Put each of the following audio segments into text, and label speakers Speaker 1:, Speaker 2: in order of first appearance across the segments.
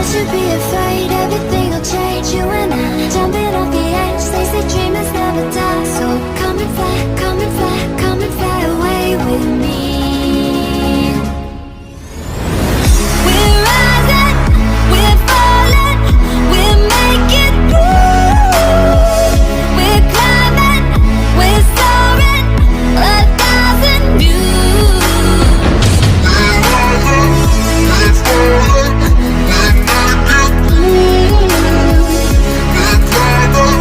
Speaker 1: should be afraid, everything will change. You and I, jumping off the edge. They say dreamers never die. So come and fly, come and fly, come and fly away with me. We're rising, we're falling, we're making through. We're climbing, we're soaring, 1,000 views.
Speaker 2: We're rising, we're falling, we're making through. We're climbing,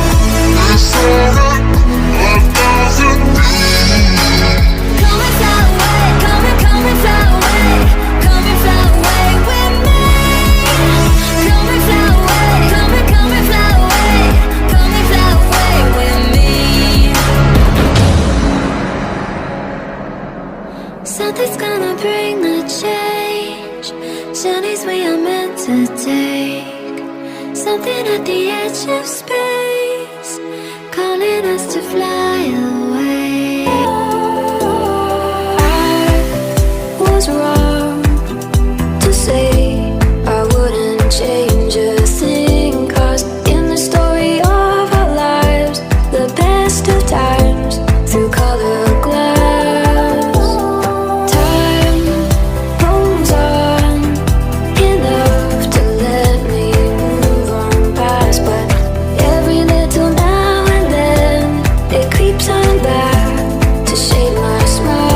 Speaker 2: we're soaring, 1,000 views.
Speaker 1: Come and fly away, come and fly away, come and fly away with me. Come and fly away, come and fly away, come and fly away with me. Something's gonna bring the change, journeys we are meant to take. Something at the edge of space, calling us to fly away. I was wrong to say I wouldn't change a thing, 'cause in the story of our lives, the best of times through color glass. Time rolls on enough to let me move on past, but every little now and then it creeps on back to shade my smile.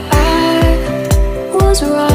Speaker 1: I was wrong